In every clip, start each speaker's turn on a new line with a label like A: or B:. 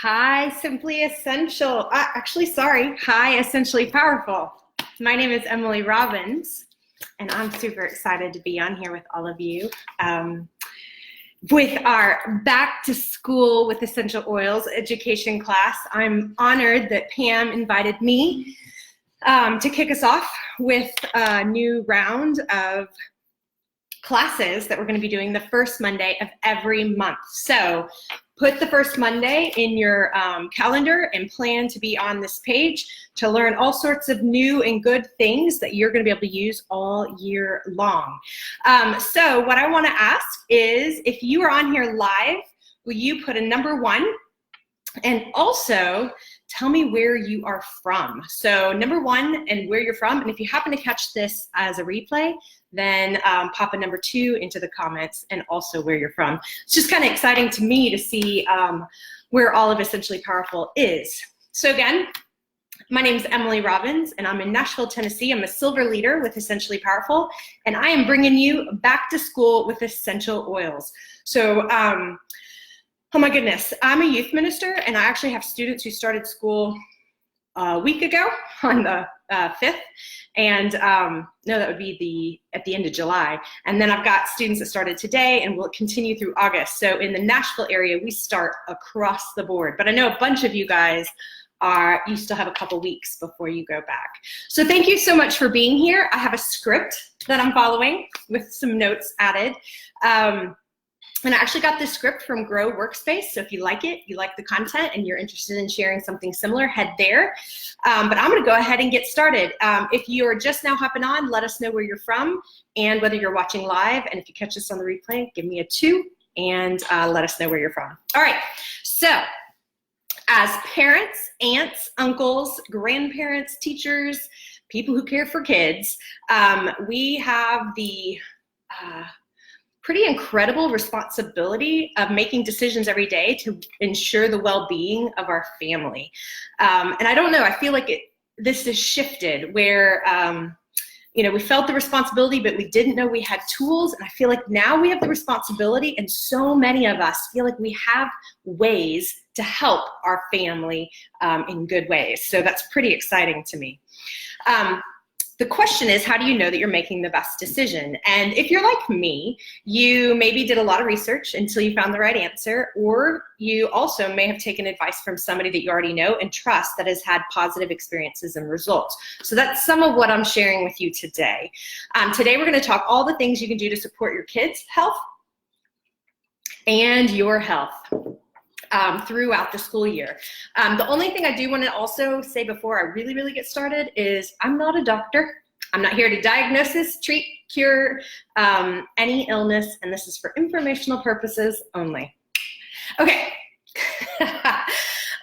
A: Hi, Simply Essential. Hi, Essentially Powerful. My name is Emily Robbins, and I'm super excited to be on here with all of you with our Back to School with Essential Oils education class. I'm honored that Pam invited me to kick us off with a new round of classes that we're going to be doing the first Monday of every month. So put the first Monday in your calendar and plan to be on this page to learn all sorts of new and good things that you're going to be able to use all year long. So what I want to ask is, if you are on here live, will you put a number 1? And also tell me where you are from. So number 1 and where you're from. And if you happen to catch this as a replay, then pop a number 2 into the comments and also where you're from. It's just kind of exciting to me to see where all of Essentially Powerful is. So again, my name is Emily Robbins, and I'm in Nashville, Tennessee. I'm a silver leader with Essentially Powerful, and I am bringing you back to school with essential oils. So, oh my goodness, I'm a youth minister, and I actually have students who started school a week ago on the 5th, and no, that would be at the end of July. And then I've got students that started today and will continue through August. So in the Nashville area, we start across the board. But I know a bunch of you guys you still have a couple weeks before you go back. So thank you so much for being here. I have a script that I'm following with some notes added. And I actually got this script from Grow Workspace. So if you like it, you like the content, and you're interested in sharing something similar, head there. But I'm gonna go ahead and get started. If you're just now hopping on, let us know where you're from and whether you're watching live. And if you catch this on the replay, give me a 2 and let us know where you're from. All right, so as parents, aunts, uncles, grandparents, teachers, people who care for kids, we have the pretty incredible responsibility of making decisions every day to ensure the well-being of our family. And I don't know, I feel like this has shifted where, we felt the responsibility, but we didn't know we had tools. And I feel like now we have the responsibility, and so many of us feel like we have ways to help our family in good ways. So that's pretty exciting to me. The question is, how do you know that you're making the best decision? And if you're like me, you maybe did a lot of research until you found the right answer, or you also may have taken advice from somebody that you already know and trust that has had positive experiences and results. So that's some of what I'm sharing with you today. Today we're going to talk all the things you can do to support your kids' health and your health throughout the school year. The only thing I do want to also say before I really get started is I'm not a doctor. I'm not here to diagnose, treat, cure any illness, and this is for informational purposes only. Okay.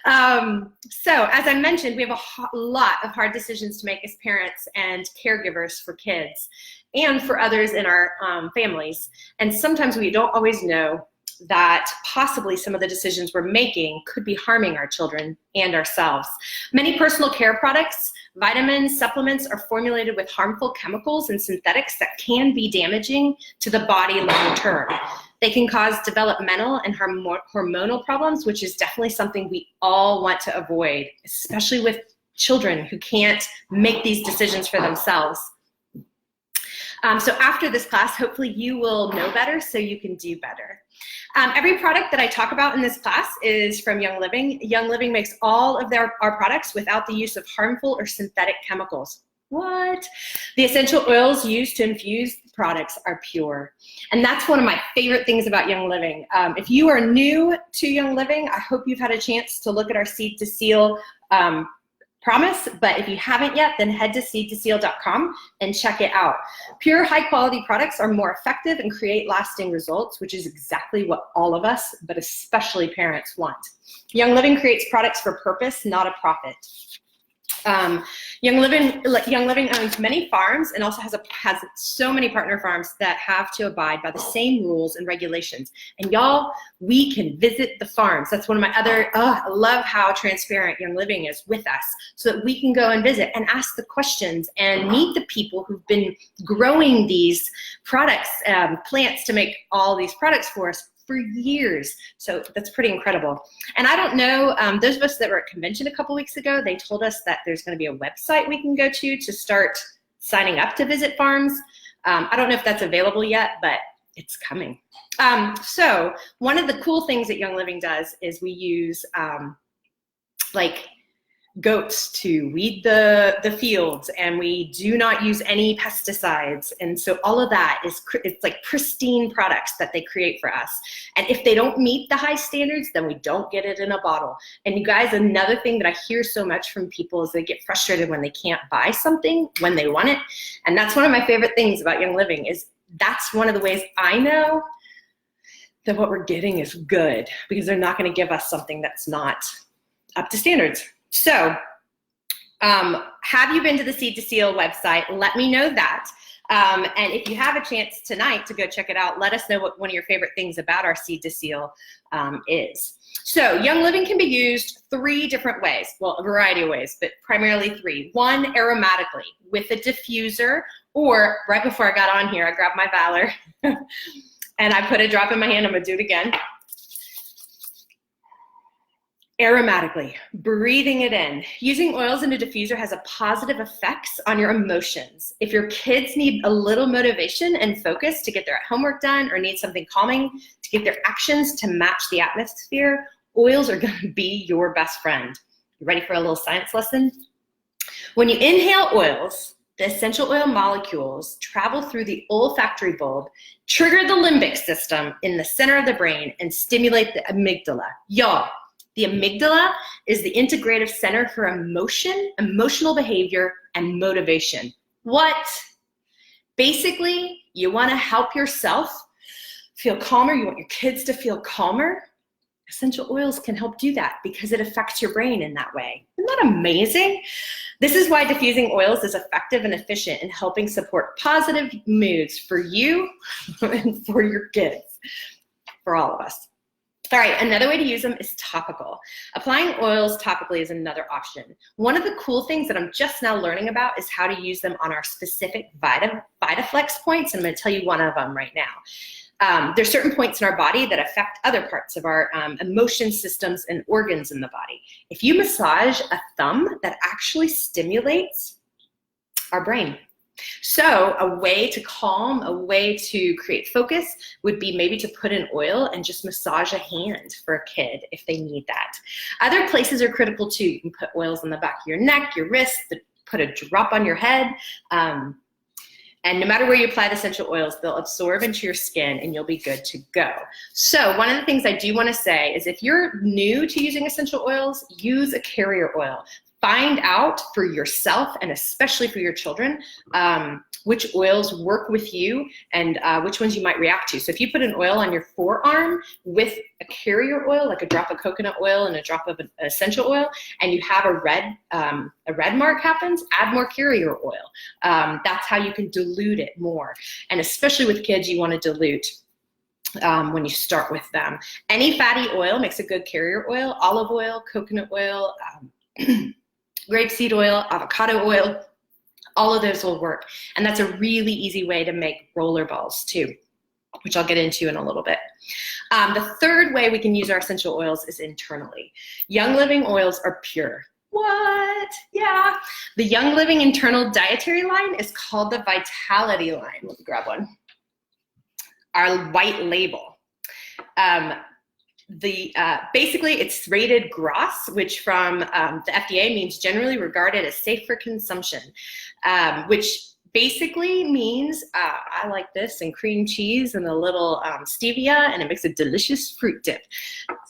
A: So as I mentioned, we have a lot of hard decisions to make as parents and caregivers for kids and for others in our families. And sometimes we don't always know that possibly some of the decisions we're making could be harming our children and ourselves. Many personal care products, vitamins, supplements are formulated with harmful chemicals and synthetics that can be damaging to the body long term. They can cause developmental and hormonal problems, which is definitely something we all want to avoid, especially with children who can't make these decisions for themselves. So after this class, hopefully you will know better so you can do better. Every product that I talk about in this class is from Young Living. Young Living makes all of our products without the use of harmful or synthetic chemicals. What? The essential oils used to infuse the products are pure. And that's one of my favorite things about Young Living. If you are new to Young Living, I hope you've had a chance to look at our Seed to Seal promise, but if you haven't yet, then head to seedtoseal.com and check it out. Pure, high-quality products are more effective and create lasting results, which is exactly what all of us, but especially parents, want. Young Living creates products for purpose, not a profit. Young Living owns many farms and also has so many partner farms that have to abide by the same rules and regulations. And y'all, we can visit the farms. That's one of my other, I love how transparent Young Living is with us, so that we can go and visit and ask the questions and meet the people who've been growing these products, plants to make all these products for us for years. So that's pretty incredible. And I don't know, those of us that were at convention a couple weeks ago, they told us that there's going to be a website we can go to start signing up to visit farms. I don't know if that's available yet, but it's coming. So one of the cool things that Young Living does is we use like goats to weed the fields, and we do not use any pesticides. And so all of that it's like pristine products that they create for us. And if they don't meet the high standards, then we don't get it in a bottle. And you guys, another thing that I hear so much from people is they get frustrated when they can't buy something when they want it. And that's one of my favorite things about Young Living is that's one of the ways I know that what we're getting is good, because they're not going to give us something that's not up to standards. So have you been to the Seed to Seal website? Let me know that. And if you have a chance tonight to go check it out, let us know what one of your favorite things about our Seed to Seal is. So Young Living can be used 3 different ways. Well, a variety of ways, but primarily 3. 1, aromatically with a diffuser, or right before I got on here, I grabbed my Valor and I put a drop in my hand. I'm gonna do it again. Aromatically, breathing it in. Using oils in a diffuser has a positive effects on your emotions. If your kids need a little motivation and focus to get their homework done, or need something calming to get their actions to match the atmosphere, oils are gonna be your best friend. You ready for a little science lesson? When you inhale oils, the essential oil molecules travel through the olfactory bulb, trigger the limbic system in the center of the brain, and stimulate the amygdala. Y'all, the amygdala is the integrative center for emotion, emotional behavior, and motivation. What? Basically, you want to help yourself feel calmer. You want your kids to feel calmer. Essential oils can help do that because it affects your brain in that way. Isn't that amazing? This is why diffusing oils is effective and efficient in helping support positive moods for you and for your kids, for all of us. All right, another way to use them is topical. Applying oils topically is another option. One of the cool things that I'm just now learning about is how to use them on our specific VitaFlex points, and I'm gonna tell you one of them right now. There's certain points in our body that affect other parts of our emotion systems and organs in the body. If you massage a thumb, that actually stimulates our brain. So a way to calm, a way to create focus would be maybe to put in oil and just massage a hand for a kid if they need that. Other places are critical too. You can put oils on the back of your neck, your wrist, put a drop on your head. And no matter where you apply the essential oils, they'll absorb into your skin and you'll be good to go. So one of the things I do want to say is if you're new to using essential oils, use a carrier oil. Find out for yourself, and especially for your children, which oils work with you and which ones you might react to. So if you put an oil on your forearm with a carrier oil, like a drop of coconut oil and a drop of an essential oil, and you have a red mark happens, add more carrier oil. That's how you can dilute it more. And especially with kids, you want to dilute when you start with them. Any fatty oil makes a good carrier oil. Olive oil, coconut oil, grapeseed oil, avocado oil, all of those will work. And that's a really easy way to make roller balls too, which I'll get into in a little bit. The third way we can use our essential oils is internally. Young Living oils are pure. What? Yeah. The Young Living internal dietary line is called the Vitality line. Let me grab one. Our white label. Basically it's rated GRAS, which from the FDA means generally regarded as safe for consumption, which basically means I like this and cream cheese and a little stevia, and it makes a delicious fruit dip.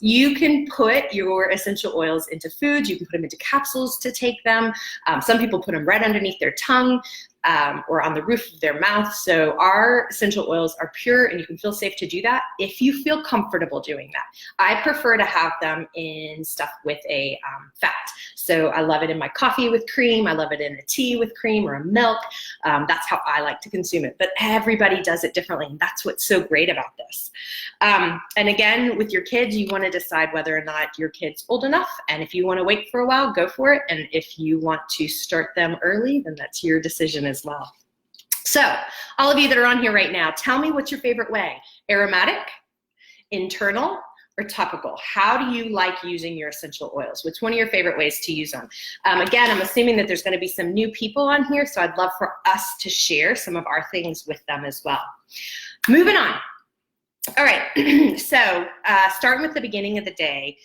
A: You can put your essential oils into foods. You can put them into capsules to take them. Some people put them right underneath their tongue. Or on the roof of their mouth. So our essential oils are pure, and you can feel safe to do that if you feel comfortable doing that. I prefer to have them in stuff with a fat. So I love it in my coffee with cream. I love it in a tea with cream or a milk. That's how I like to consume it. But everybody does it differently, and that's what's so great about this. And again, with your kids, you want to decide whether or not your kid's old enough. And if you want to wait for a while, go for it. And if you want to start them early, then that's your decision as well. So all of you that are on here right now, tell me what's your favorite way. Aromatic, internal or topical? How do you like using your essential oils? What's one of your favorite ways to use them? Again, I'm assuming that there's going to be some new people on here, so I'd love for us to share some of our things with them as well. Moving on. All right, so starting with the beginning of the day,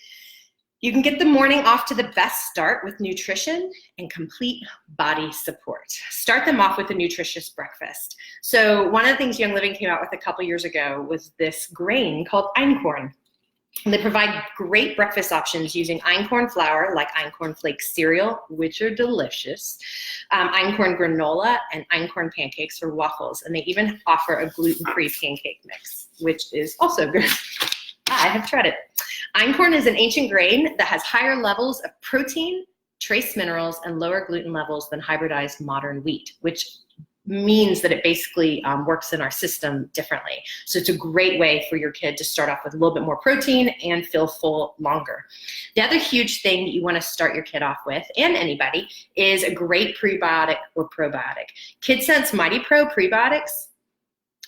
A: you can get the morning off to the best start with nutrition and complete body support. Start them off with a nutritious breakfast. So one of the things Young Living came out with a couple years ago was this grain called einkorn. And they provide great breakfast options using einkorn flour, like einkorn flakes cereal, which are delicious, einkorn granola, and einkorn pancakes or waffles. And they even offer a gluten-free pancake mix, which is also good. I have tried it. Einkorn is an ancient grain that has higher levels of protein, trace minerals, and lower gluten levels than hybridized modern wheat, which means that it basically works in our system differently. So it's a great way for your kid to start off with a little bit more protein and feel full longer. The other huge thing that you want to start your kid off with, and anybody, is a great prebiotic or probiotic. KidSense Mighty Pro prebiotics,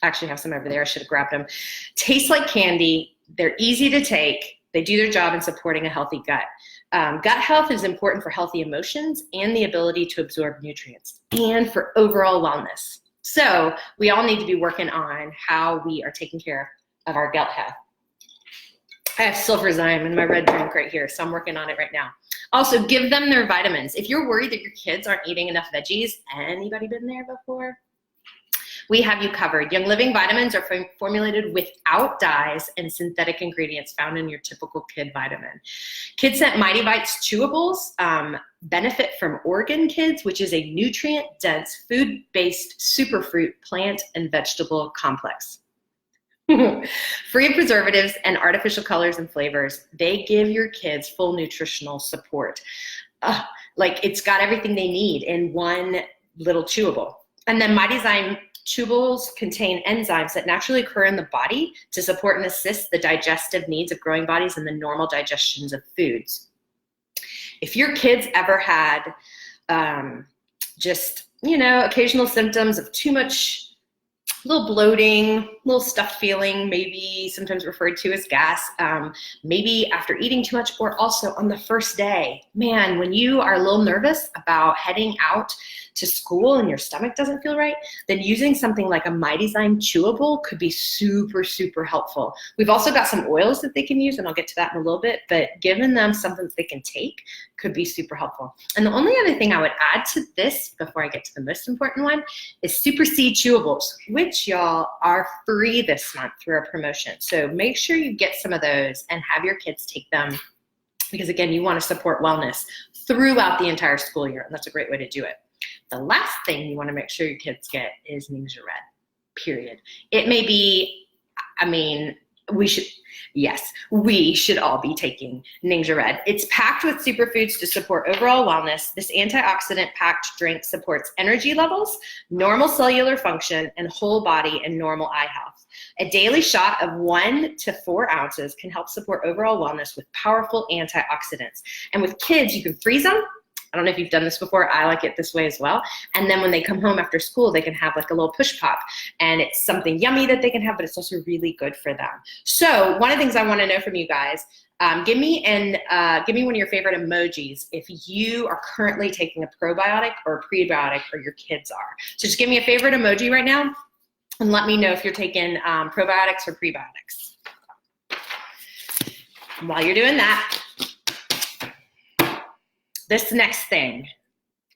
A: I actually have some over there, I should have grabbed them, taste like candy. They're easy to take. They do their job in supporting a healthy gut. Gut health is important for healthy emotions and the ability to absorb nutrients and for overall wellness. So we all need to be working on how we are taking care of our gut health. I have sulfurzyme in my red drink right here, so I'm working on it right now. Also, give them their vitamins. If you're worried that your kids aren't eating enough veggies, anybody been there before? We have you covered. Young Living vitamins are formulated without dyes and synthetic ingredients found in your typical kid vitamin. KidSense Mighty Bites chewables benefit from Organ Kids, which is a nutrient-dense, food-based superfruit plant and vegetable complex. Free of preservatives and artificial colors and flavors, they give your kids full nutritional support. Like it's got everything they need in one little chewable. And then Mighty Zyme chewables contain enzymes that naturally occur in the body to support and assist the digestive needs of growing bodies and the normal digestions of foods. If your kids ever had just, occasional symptoms of too much, a little bloating, a little stuffed feeling, maybe sometimes referred to as gas, maybe after eating too much, or also on the first day, man, when you are a little nervous about heading out to school and your stomach doesn't feel right, then using something like a Mighty Zyme chewable could be super, super helpful. We've also got some oils that they can use, and I'll get to that in a little bit, but giving them something that they can take could be super helpful. And the only other thing I would add to this before I get to the most important one is Super Seed chewables, which y'all are free this month through our promotion. So make sure you get some of those and have your kids take them because again, you want to support wellness throughout the entire school year, and that's a great way to do it. The last thing you want to make sure your kids get is Ningxia Red, period. It may be, we should all be taking Ningxia Red. It's packed with superfoods to support overall wellness. This antioxidant-packed drink supports energy levels, normal cellular function, and whole body and normal eye health. A daily shot of 1 to 4 ounces can help support overall wellness with powerful antioxidants. And with kids, you can freeze them. I don't know if you've done this before. I like it this way as well. And then when they come home after school, they can have like a little push pop. And it's something yummy that they can have, but it's also really good for them. So one of the things I want to know from you guys, give me one of your favorite emojis if you are currently taking a probiotic or a prebiotic or your kids are. So just give me a favorite emoji right now and let me know if you're taking probiotics or prebiotics. And while you're doing that, this next thing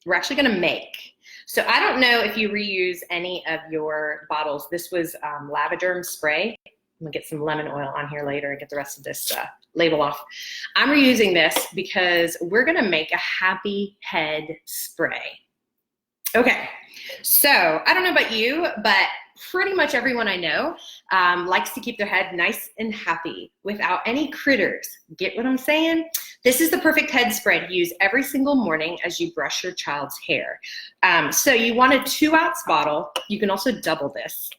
A: we're actually going to make. So I don't know if you reuse any of your bottles. This was Lavaderm spray. I'm going to get some lemon oil on here later and get the rest of this label off. I'm reusing this because we're going to make a happy head spray. Okay, so I don't know about you, but pretty much everyone I know likes to keep their head nice and happy without any critters. Get what I'm saying? This is the perfect head spray to use every single morning as you brush your child's hair. So you want a 2-ounce bottle. You can also double this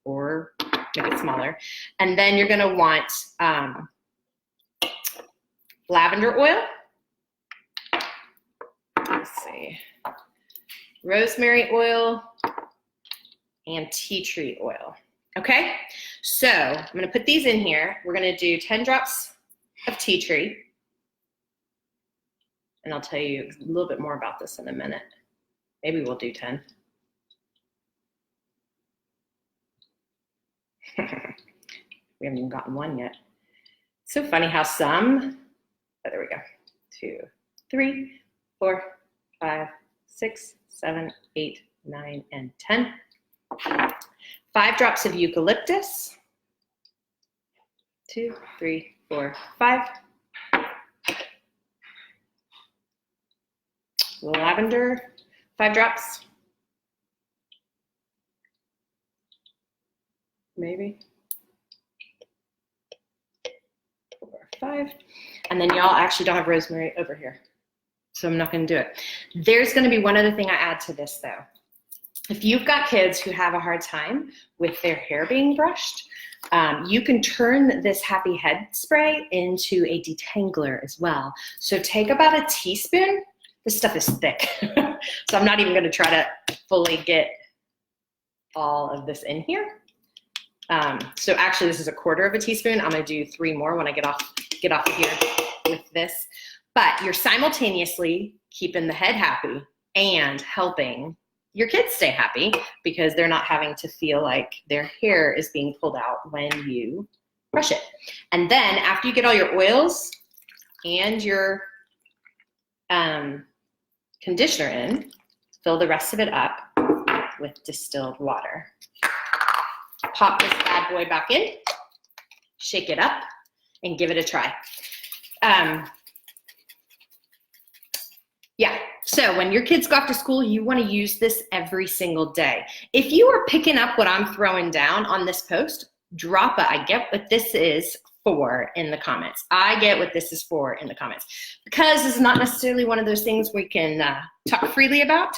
A: or make it smaller. And then you're gonna want lavender oil. Let's see. Rosemary oil and tea tree oil. Okay, so I'm gonna put these in here. We're gonna do 10 drops of tea tree. And I'll tell you a little bit more about this in a minute. Maybe we'll do 10. We haven't even gotten one yet. It's so funny how some, oh, there we go. 2, 3, 4, 5, 6, 7, 8, 9, and 10. 5 drops of eucalyptus. 2, 3, 4, 5. Lavender, 5 drops. Maybe. 4, 5. And then y'all actually don't have rosemary over here, so I'm not going to do it. There's going to be one other thing I add to this, though. If you've got kids who have a hard time with their hair being brushed, you can turn this happy head spray into a detangler as well. So take about a teaspoon. This stuff is thick, so I'm not even going to try to fully get all of this in here. So actually, this is 1/4 of a teaspoon. I'm going to do 3 more when I get off of here with this. But you're simultaneously keeping the head happy and helping your kids stay happy because they're not having to feel like their hair is being pulled out when you brush it. And then after you get all your oils and your conditioner in, fill the rest of it up with distilled water. Pop this bad boy back in, shake it up, and give it a try. Yeah, so when your kids go off to school, you want to use this every single day. If you are picking up what I'm throwing down on this post, drop a I get what this is for in the comments. I get what this is for in the comments. Because this is not necessarily one of those things we can talk freely about.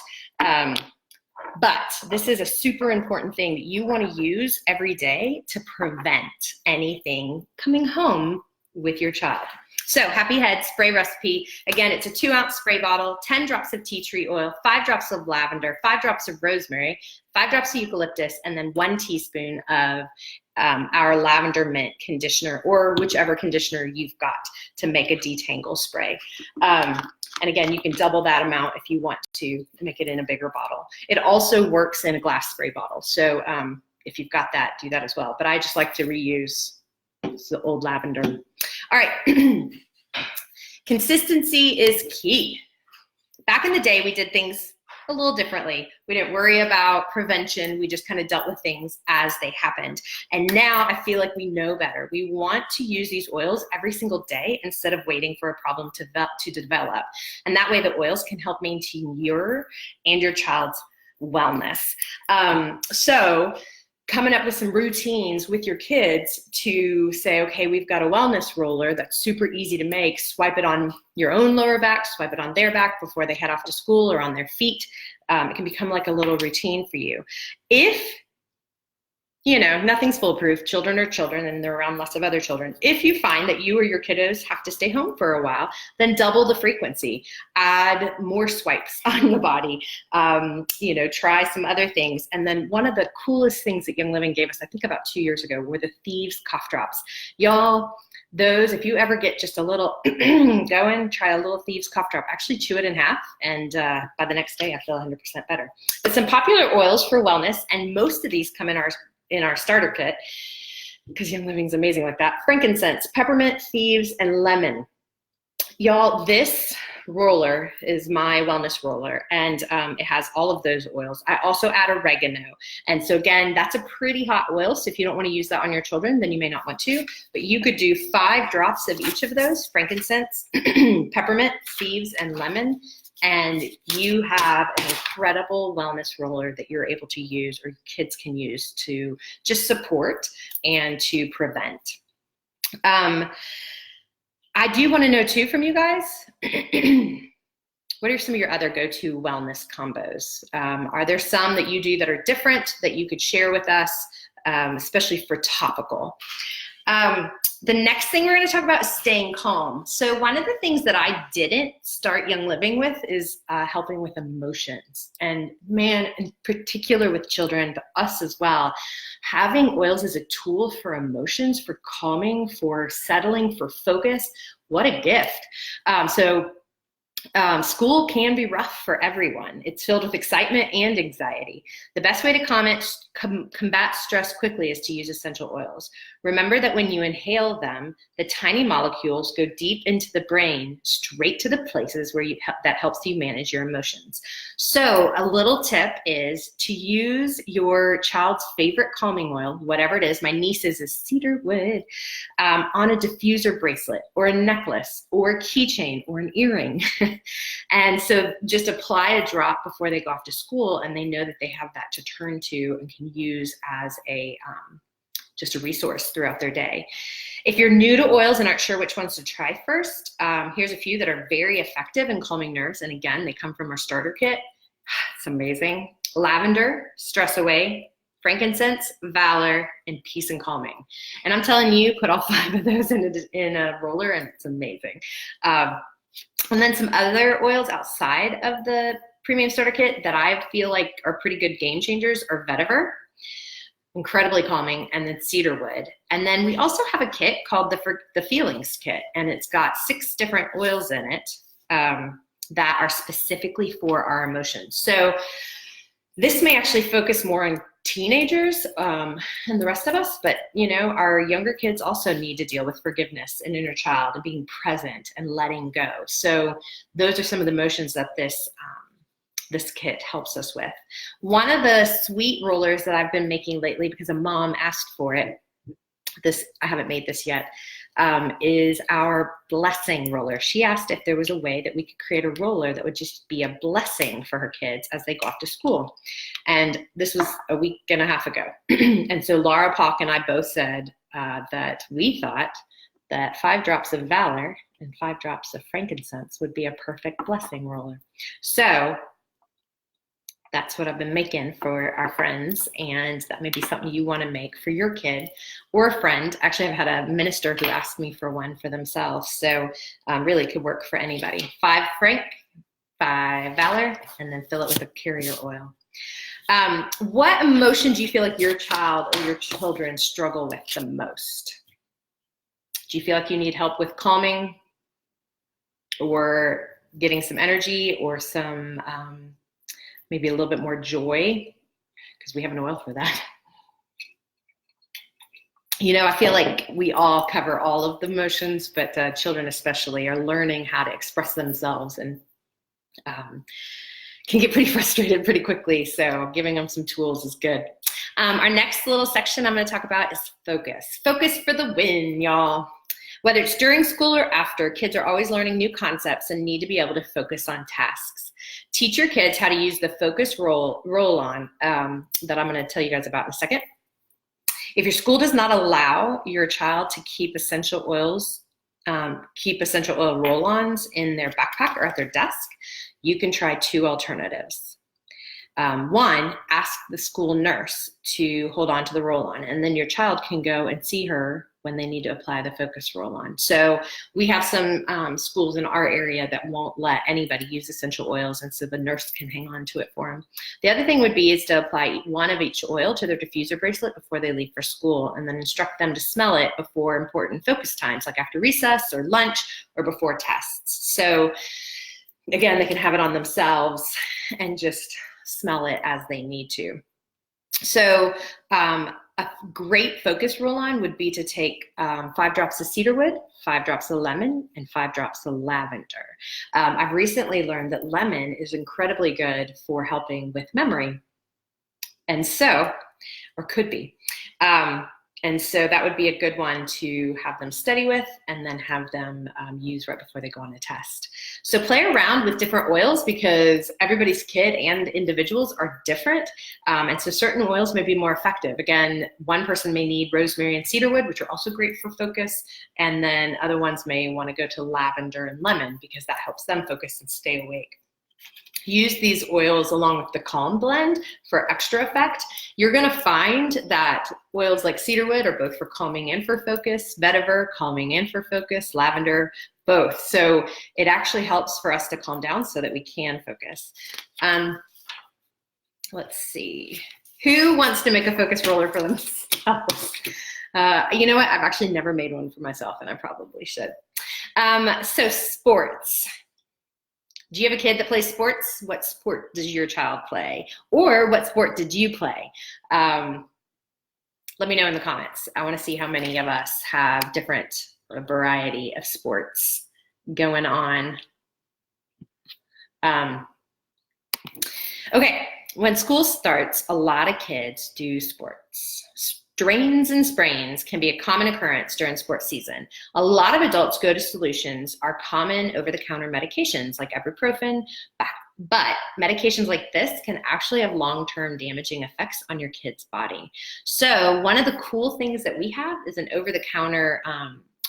A: But this is a super important thing that you want to use every day to prevent anything coming home with your child. So happy head spray recipe. Again, it's a 2-ounce spray bottle, 10 drops of tea tree oil, 5 drops of lavender, 5 drops of rosemary, 5 drops of eucalyptus, and then 1 teaspoon of our lavender mint conditioner, or whichever conditioner you've got to make a detangle spray. And again, you can double that amount if you want to make it in a bigger bottle. It also works in a glass spray bottle. So if you've got that, do that as well. But I just like to reuse the old lavender. All right, consistency is key. Back in the day, we did things a little differently. We didn't worry about prevention. We just kind of dealt with things as they happened. And now I feel like we know better. We want to use these oils every single day instead of waiting for a problem to develop. And that way the oils can help maintain your and your child's wellness. So coming up with some routines with your kids to say, okay, we've got a wellness roller that's super easy to make. Swipe it on your own lower back, swipe it on their back before they head off to school or on their feet. It can become like a little routine for you. If, you know, nothing's foolproof, children are children and they're around lots of other children. If you find that you or your kiddos have to stay home for a while, then double the frequency, add more swipes on the body, you know, try some other things. And then one of the coolest things that Young Living gave us, I think about 2 years ago, were the Thieves cough drops. Y'all, those, if you ever get just a little going, try a little Thieves cough drop. Actually chew it in half, and by the next day I feel 100% better. But some popular oils for wellness, and most of these come in our starter kit, because Young Living's amazing like that. Frankincense, peppermint, thieves, and lemon. Y'all, this roller is my wellness roller, and it has all of those oils. I also add oregano. And so again, that's a pretty hot oil, so if you don't want to use that on your children, then you may not want to, but you could do 5 drops of each of those, frankincense, peppermint, thieves, and lemon, and you have an incredible wellness roller that you're able to use, or kids can use, to just support and to prevent. I do want to know too from you guys, what are some of your other go-to wellness combos? Are there some that you do that are different that you could share with us, especially for topical? The next thing we're going to talk about is staying calm. So one of the things that I didn't start Young Living with is helping with emotions. And man, in particular with children, but us as well, having oils as a tool for emotions, for calming, for settling, for focus, what a gift. School can be rough for everyone. It's filled with excitement and anxiety. The best way to combat stress quickly is to use essential oils. Remember that when you inhale them, the tiny molecules go deep into the brain, straight to the places where that helps you manage your emotions. So a little tip is to use your child's favorite calming oil, whatever it is. My niece's is cedarwood, on a diffuser bracelet or a necklace or a keychain or an earring. And so just apply a drop before they go off to school, and they know that they have that to turn to and can use as just a resource throughout their day. If you're new to oils and aren't sure which ones to try first, here's a few that are very effective in calming nerves. And again, they come from our starter kit. It's amazing. Lavender, stress away, frankincense, valor, and peace and calming. And I'm telling you, put all 5 of those in a roller and it's amazing. And then some other oils outside of the premium starter kit that I feel like are pretty good game changers are vetiver, incredibly calming, and then cedarwood. And then we also have a kit called the Feelings Kit, and it's got 6 different oils in it that are specifically for our emotions. So this may actually focus more on teenagers and the rest of us, but our younger kids also need to deal with forgiveness and inner child and being present and letting go. So those are some of the emotions that this kit helps us with. One of the sweet rollers that I've been making lately, because a mom asked for it, I haven't made this yet, is our blessing roller. She asked if there was a way that we could create a roller that would just be a blessing for her kids as they go off to school. And this was a week and a half ago. And so Laura Pock and I both said that we thought that 5 drops of valor and 5 drops of frankincense would be a perfect blessing roller. So that's what I've been making for our friends, and that may be something you want to make for your kid or a friend. Actually, I've had a minister who asked me for one for themselves, so really could work for anybody. 5 frank, 5 valor, and then fill it with a carrier oil. What emotion do you feel like your child or your children struggle with the most? Do you feel like you need help with calming or getting some energy or some maybe a little bit more joy, because we have an oil for that? I feel like we all cover all of the emotions, but children especially are learning how to express themselves and can get pretty frustrated pretty quickly. So giving them some tools is good. Our next little section I'm going to talk about is focus. Focus for the win, y'all. Whether it's during school or after, kids are always learning new concepts and need to be able to focus on tasks. Teach your kids how to use the focus roll-on that I'm going to tell you guys about in a second. If your school does not allow your child to keep essential oil roll-ons in their backpack or at their desk, you can try 2 alternatives. 1, ask the school nurse to hold on to the roll-on, and then your child can go and see her when they need to apply the focus roll-on. So we have some schools in our area that won't let anybody use essential oils, and so the nurse can hang on to it for them. The other thing would be is to apply 1 of each oil to their diffuser bracelet before they leave for school, and then instruct them to smell it before important focus times, like after recess or lunch or before tests. So again, they can have it on themselves and just smell it as they need to. So a great focus roll-on would be to take 5 drops of cedarwood, 5 drops of lemon, and 5 drops of lavender. I've recently learned that lemon is incredibly good for helping with memory, and so, or could be. And so that would be a good one to have them study with and then have them use right before they go on a test. So play around with different oils, because everybody's kid and individuals are different. And so certain oils may be more effective. Again, one person may need rosemary and cedarwood, which are also great for focus. And then other ones may want to go to lavender and lemon because that helps them focus and stay awake. use these oils along with the Calm blend for extra effect. You're gonna find that oils like cedarwood are both for calming and for focus, vetiver, calming and for focus, lavender, both. So it actually helps for us to calm down so that we can focus. Let's see. Who wants to make a focus roller for themselves? You know what? I've actually never made one for myself, and I probably should. So sports. Do you have a kid that plays sports? What sport does your child play? Or what sport did you play? Let me know in the comments. I want to see how many of us have different variety of sports going on. Okay, when school starts, a lot of kids do sports. Strains and sprains can be a common occurrence during sports season. A lot of adults go to solutions are common over-the-counter medications like ibuprofen, but medications like this can actually have long-term damaging effects on your kid's body. So one of the cool things that we have is an over-the-counter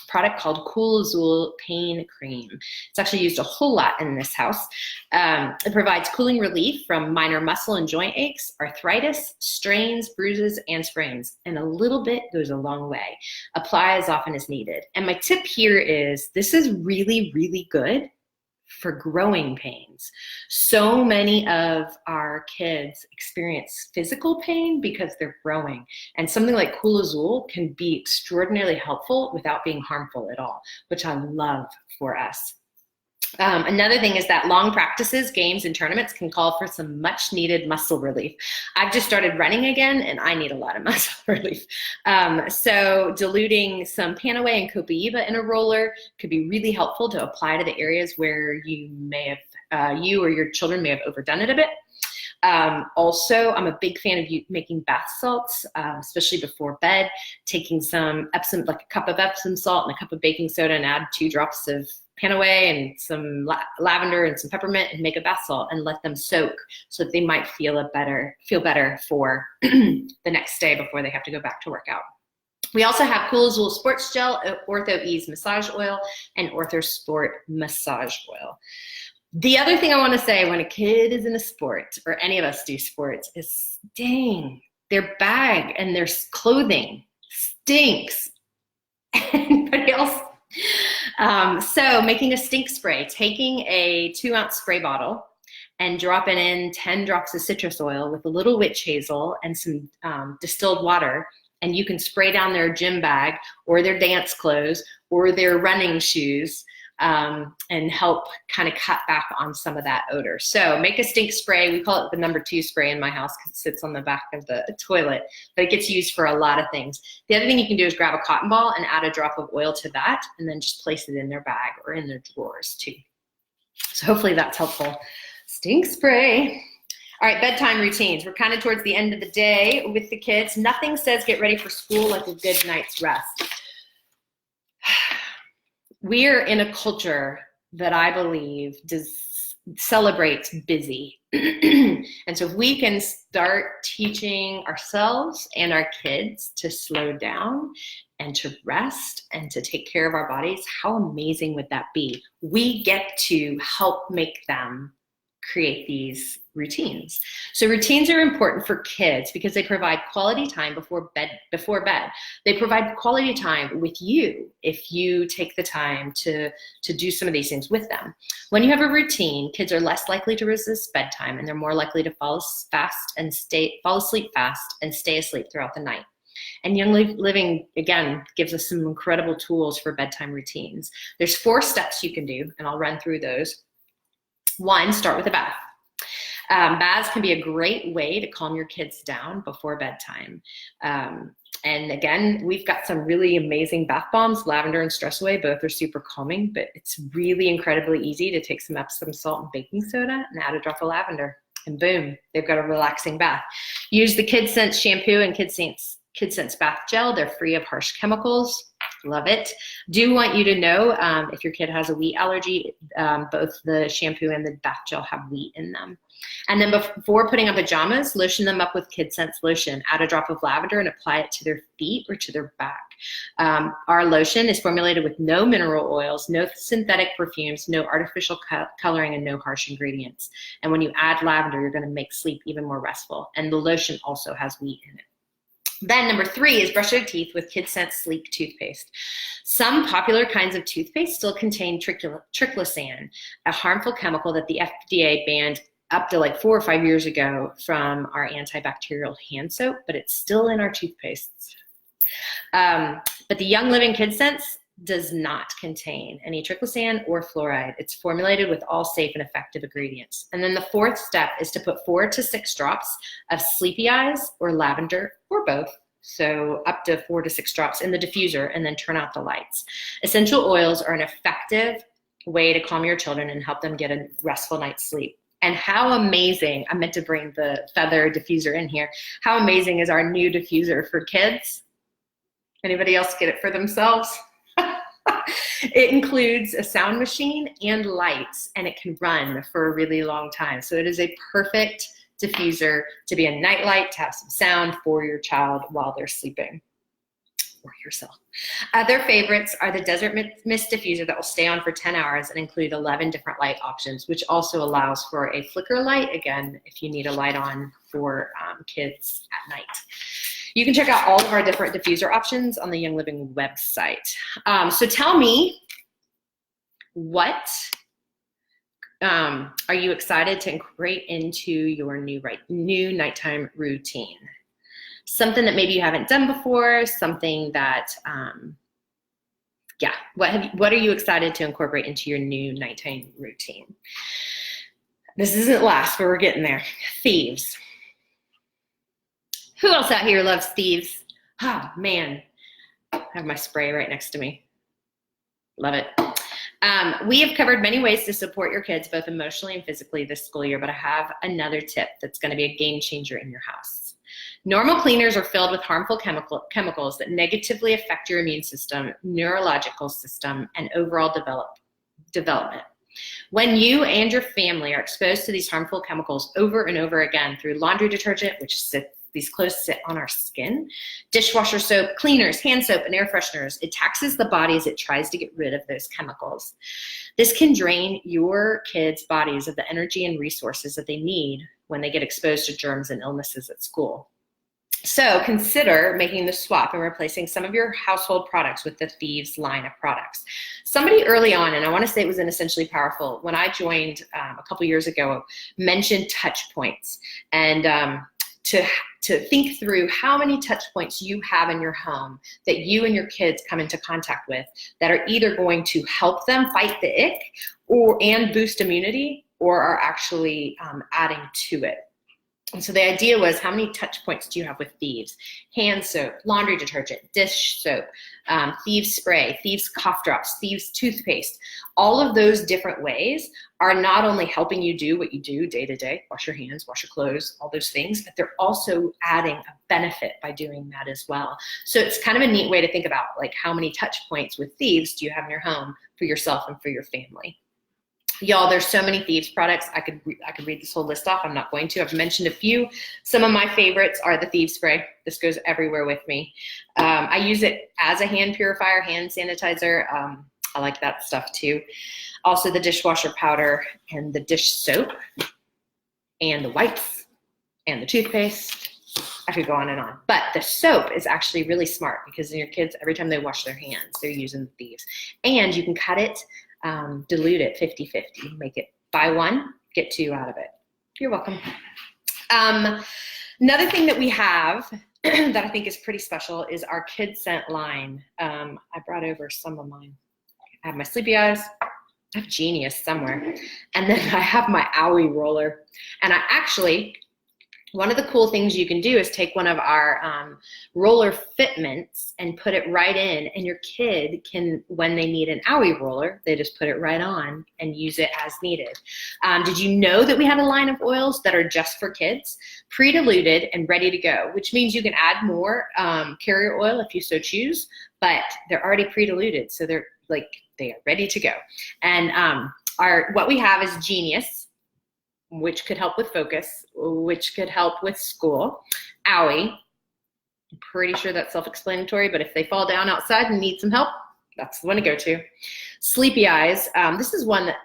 A: product called Cool Azul Pain Cream. It's actually used a whole lot in this house. It provides cooling relief from minor muscle and joint aches, arthritis, strains, bruises, and sprains, and a little bit goes a long way. Apply as often as needed. And my tip here is this is really, really good for growing pains. So many of our kids experience physical pain because they're growing, and something like Cool Azul can be extraordinarily helpful without being harmful at all, which I love for us. Another thing is that long practices, games, and tournaments can call for some much needed muscle relief. I've just started running again, and I need a lot of muscle relief. So diluting some Panaway and Copaiba in a roller could be really helpful to apply to the areas where you may have, you or your children may have overdone it a bit. Also, I'm a big fan of making bath salts, especially before bed, taking some Epsom, like a cup of Epsom salt and a cup of baking soda, and add 2 drops of Panaway and some lavender and some peppermint, and make a bath salt and let them soak so that they might feel better for the next day before they have to go back to work out. We also have Cool Azul Sports Gel, Ortho Ease Massage Oil, and Ortho Sport Massage Oil. The other thing I want to say when a kid is in a sport, or any of us do sports, is dang, their bag and their clothing stinks. Anybody else? So making a stink spray, taking a 2-ounce spray bottle and dropping in 10 drops of citrus oil with a little witch hazel and some distilled water, and you can spray down their gym bag or their dance clothes or their running shoes, and help kind of cut back on some of that odor. So make a stink spray. We call it the number 2 spray in my house because it sits on the back of the toilet, but it gets used for a lot of things. The other thing you can do is grab a cotton ball and add a drop of oil to that, and then just place it in their bag or in their drawers too. So hopefully that's helpful. Stink spray. All right, bedtime routines. We're kind of towards the end of the day with the kids. Nothing says get ready for school like a good night's rest. We are in a culture that I believe celebrates busy. And so if we can start teaching ourselves and our kids to slow down and to rest and to take care of our bodies, how amazing would that be? We get to help make them create these routines. So routines are important for kids because they provide quality time before bed. They provide quality time with you if you take the time to do some of these things with them. When you have a routine, kids are less likely to resist bedtime, and they're more likely to fall asleep fast and stay asleep throughout the night. And Young Living, again, gives us some incredible tools for bedtime routines. There's 4 steps you can do, and I'll run through those. 1, start with a bath. Baths can be a great way to calm your kids down before bedtime. And again, we've got some really amazing bath bombs. Lavender and Stress Away, both are super calming, but it's really incredibly easy to take some Epsom salt and baking soda and add a drop of lavender, and boom, they've got a relaxing bath. Use the Kid Sense shampoo and Kid Sense bath gel. They're free of harsh chemicals. Love it. Do want you to know if your kid has a wheat allergy, both the shampoo and the bath gel have wheat in them. And then before putting on pajamas, lotion them up with Kid Sense lotion. Add a drop of lavender and apply it to their feet or to their back. Our lotion is formulated with no mineral oils, no synthetic perfumes, no artificial coloring, and no harsh ingredients. And when you add lavender, you're going to make sleep even more restful. And the lotion also has wheat in it. Then number 3 is brush your teeth with Kid Sense Sleek toothpaste. Some popular kinds of toothpaste still contain triclosan, a harmful chemical that the FDA banned up to like 4 or 5 years ago from our antibacterial hand soap, but it's still in our toothpastes. But the Young Living Kid Sense does not contain any triclosan or fluoride. It's formulated with all safe and effective ingredients. And then the 4th step is to put 4 to 6 drops of Sleepy Eyes or lavender or both, so up to 4 to 6 drops in the diffuser, and then turn out the lights. Essential oils are an effective way to calm your children and help them get a restful night's sleep. And how amazing, I meant to bring the feather diffuser in here. How amazing is our new diffuser for kids? Anybody else get it for themselves? It includes a sound machine and lights, and it can run for a really long time. So it is a perfect diffuser to be a nightlight, to have some sound for your child while they're sleeping, or yourself. Other favorites are the Desert Mist diffuser that will stay on for 10 hours and include 11 different light options, which also allows for a flicker light, again, if you need a light on for kids at night. You can check out all of our different diffuser options on the Young Living website. So tell me, what are you excited to incorporate into your new nighttime routine? Something that maybe you haven't done before, something that, what are you excited to incorporate into your new nighttime routine? This isn't last, but we're getting there. Thieves. Who else out here loves Thieves? Oh, man. I have my spray right next to me. Love it. We have covered many ways to support your kids, both emotionally and physically this school year, but I have another tip that's going to be a game changer in your house. Normal cleaners are filled with harmful chemicals that negatively affect your immune system, neurological system, and overall development. When you and your family are exposed to these harmful chemicals over and over again through laundry detergent, which these clothes sit on our skin, dishwasher soap, cleaners, hand soap, and air fresheners, it taxes the body as it tries to get rid of those chemicals. This can drain your kids' bodies of the energy and resources that they need when they get exposed to germs and illnesses at school. So consider making the swap and replacing some of your household products with the Thieves line of products. Somebody early on, and I want to say it was in Essentially Powerful, when I joined a couple years ago, mentioned touch points, and to think through how many touch points you have in your home that you and your kids come into contact with that are either going to help them fight the ick and boost immunity, or are actually adding to it. And so the idea was, how many touch points do you have with Thieves? Hand soap, laundry detergent, dish soap, Thieves spray, Thieves cough drops, Thieves toothpaste. All of those different ways are not only helping you do what you do day to day, wash your hands, wash your clothes, all those things, but they're also adding a benefit by doing that as well. So it's kind of a neat way to think about, like, how many touch points with Thieves do you have in your home for yourself and for your family? Y'all, there's so many Thieves products. I could read this whole list off. I'm not going to. I've mentioned a few. Some of my favorites are the Thieves spray. This goes everywhere with me. I use it as a hand purifier, hand sanitizer. I like that stuff too. Also the dishwasher powder and the dish soap and the wipes and the toothpaste. I could go on and on. But the soap is actually really smart, because your kids, every time they wash their hands, they're using the Thieves. And you can cut it, dilute it 50-50, make it buy one, get two out of it. You're welcome. Another thing that we have that I think is pretty special is our Kid Scent line. I brought over some of mine. I have my Sleepy Eyes, I have Genius somewhere, and then I have my Owie roller. And I actually One of the cool things you can do is take one of our roller fitments and put it right in, and your kid can, when they need an owie roller, they just put it right on and use it as needed. Did you know that we have a line of oils that are just for kids, pre-diluted and ready to go, which means you can add more carrier oil if you so choose, but they're already pre-diluted, so they're like, they are ready to go. And what we have is Genius, which could help with focus, which could help with school. Owie, I'm pretty sure that's self-explanatory, but if they fall down outside and need some help, that's the one to go to. Sleepy eyes, this is one that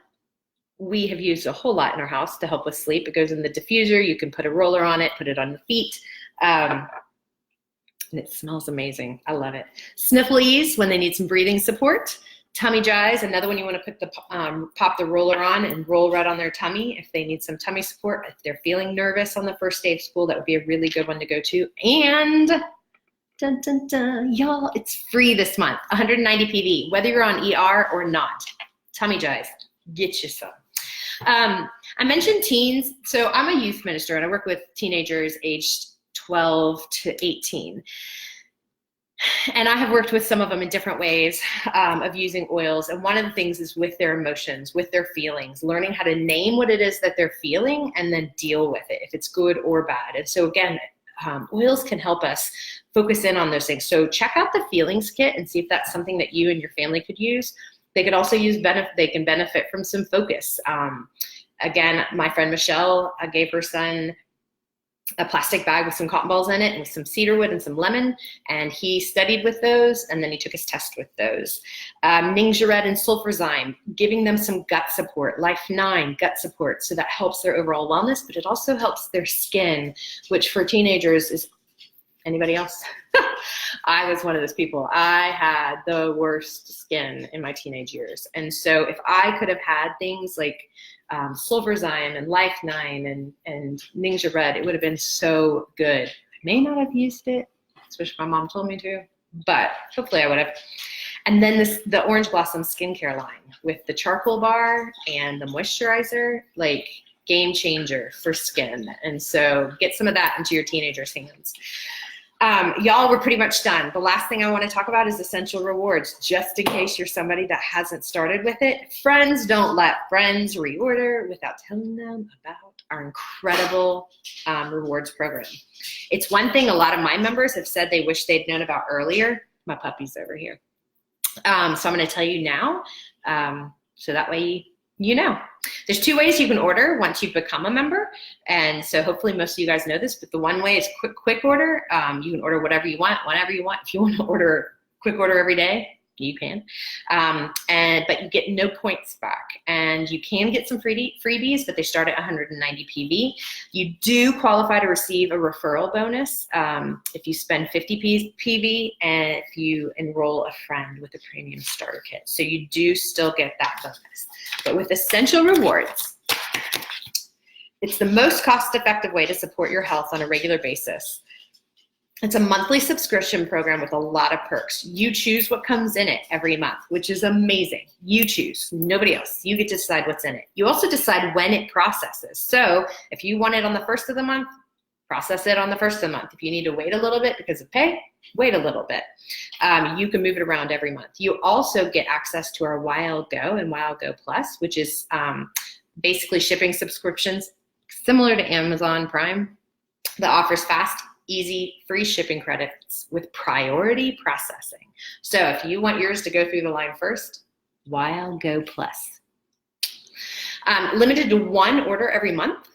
A: we have used a whole lot in our house to help with sleep. It goes in the diffuser. You can put a roller on it, put it on the feet, and it smells amazing. I love it. Snifflies, when they need some breathing support. Tummy Jies, another one you want to put the pop the roller on and roll right on their tummy if they need some tummy support. If they're feeling nervous on the first day of school, that would be a really good one to go to. And dun, dun, dun, y'all, it's free this month, 190 PV, whether you're on ER or not. Tummy Jies, get you some. I mentioned teens, so I'm a youth minister and I work with teenagers aged 12 to 18. And I have worked with some of them in different ways of using oils. And one of the things is with their emotions, with their feelings, learning how to name what it is that they're feeling and then deal with it, if it's good or bad. And so again, oils can help us focus in on those things. So check out the feelings kit and see if that's something that you and your family could use. They could also use they can benefit from some focus. Again, my friend Michelle gave her son a plastic bag with some cotton balls in it and with some cedarwood and some lemon, and he studied with those, and then he took his test with those. Ningxia and sulfurzyme, giving them some gut support. Life 9, gut support, so that helps their overall wellness, but it also helps their skin, which for teenagers is, anybody else? I was one of those people. I had the worst skin in my teenage years, and so if I could have had things like sulfurzyme and Life 9 and Ningxia Red, it would have been so good. I may not have used it, especially if my mom told me to, but hopefully I would have. And then the Orange Blossom skincare line with the charcoal bar and the moisturizer, like game changer for skin. And so get some of that into your teenagers' hands. Y'all, we're pretty much done. The last thing I want to talk about is essential rewards, just in case you're somebody that hasn't started with it. Friends, don't let friends reorder without telling them about our incredible rewards program. It's one thing a lot of my members have said they wish they'd known about earlier. My puppy's over here. So I'm going to tell you now, so that way you know. There's 2 ways you can order once you've become a member, and so hopefully most of you guys know this, but the one way is quick order. You can order whatever you want, whenever you want. If you want to order quick order every day, you can, but you get no points back, and you can get some freebies, but they start at 190 PV. You do qualify to receive a referral bonus if you spend 50 PV and if you enroll a friend with a premium starter kit. So you do still get that bonus. But with Essential Rewards, it's the most cost-effective way to support your health on a regular basis. It's a monthly subscription program with a lot of perks. You choose what comes in it every month, which is amazing. You choose, nobody else. You get to decide what's in it. You also decide when it processes. So if you want it on the first of the month, process it on the first of the month. If you need to wait a little bit because of pay, wait a little bit. You can move it around every month. You also get access to our While Go and While Go Plus, which is basically shipping subscriptions similar to Amazon Prime that offers fast, easy, free shipping credits with priority processing. So if you want yours to go through the line first, While Go Plus. Limited to 1 order every month,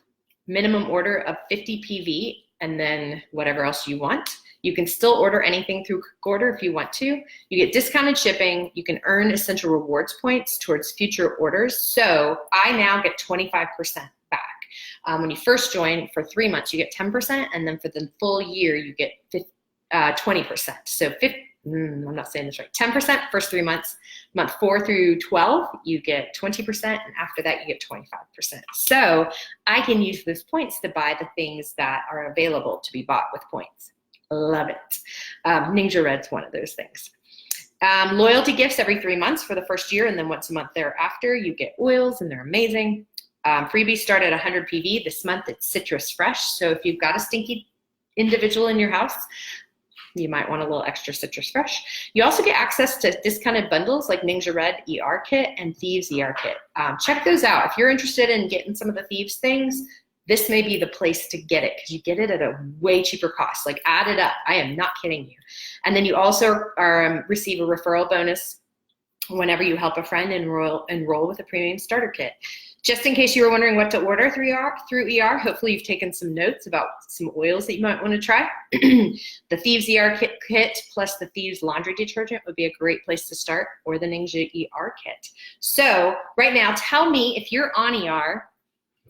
A: minimum order of 50 PV, and then whatever else you want. You can still order anything through Quick Order if you want to. You get discounted shipping. You can earn Essential Rewards points towards future orders. So I now get 25% back. When you first join for 3 months, you get 10%, and then for the full year, you get 20%. So I'm not saying this right. 10% first 3 months. Month 4 through 12, you get 20%, and after that, you get 25%. So I can use those points to buy the things that are available to be bought with points. Love it. Ningxia Red's one of those things. Loyalty gifts every 3 months for the first year, and then once a month thereafter, you get oils, and they're amazing. Freebies start at 100 PV. This month it's Citrus Fresh. So if you've got a stinky individual in your house, you might want a little extra Citrus Fresh. You also get access to discounted bundles like Ninja Red ER Kit and Thieves ER Kit. Check those out. If you're interested in getting some of the Thieves things, this may be the place to get it because you get it at a way cheaper cost. Like, add it up. I am not kidding you. And then you also receive a referral bonus whenever you help a friend enroll with a premium starter kit. Just in case you were wondering what to order through ER, hopefully you've taken some notes about some oils that you might want to try. The Thieves ER kit plus the Thieves laundry detergent would be a great place to start, or the Ninja ER kit. So right now, tell me, if you're on ER,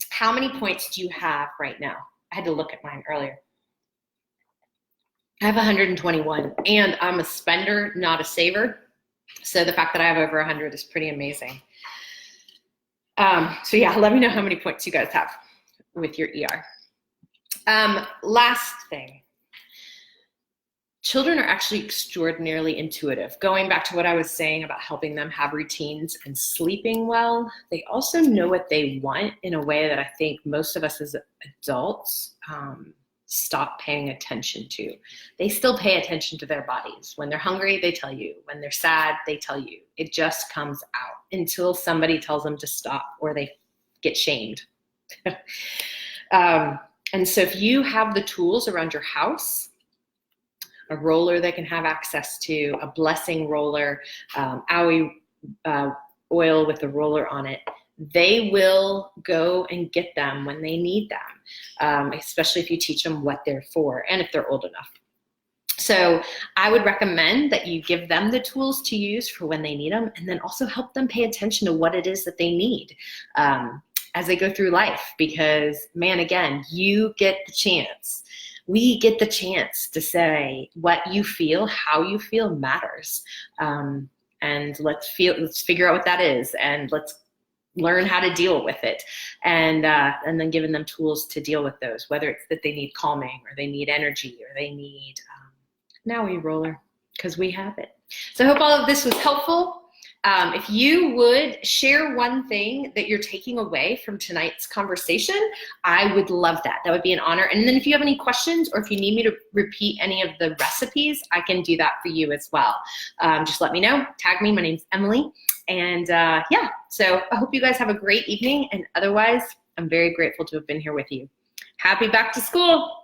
A: how many points do you have right now? I had to look at mine earlier. I have 121, and I'm a spender, not a saver. So the fact that I have over 100 is pretty amazing. So yeah, let me know how many points you guys have with your ER. Last thing. Children are actually extraordinarily intuitive. Going back to what I was saying about helping them have routines and sleeping well, they also know what they want in a way that I think most of us as adults stop paying attention to. They still pay attention to their bodies. When they're hungry, they tell you. When they're sad, they tell you. It just comes out until somebody tells them to stop or they get shamed. And so if you have the tools around your house, a roller they can have access to, a blessing roller, aloe oil with a roller on it, they will go and get them when they need them, especially if you teach them what they're for and if they're old enough. So I would recommend that you give them the tools to use for when they need them, and then also help them pay attention to what it is that they need as they go through life. Because, man, again, you get the chance. We get the chance to say what you feel, how you feel matters. And let's figure out what that is, and let's learn how to deal with it, and then giving them tools to deal with those, whether it's that they need calming or they need energy or they need now we roller, because we have it. So I hope all of this was helpful. If you would share one thing that you're taking away from tonight's conversation, I would love that. That would be an honor. And then if you have any questions or if you need me to repeat any of the recipes, I can do that for you as well. Just let me know. Tag me. My name's Emily. And yeah, so I hope you guys have a great evening. And otherwise, I'm very grateful to have been here with you. Happy back to school.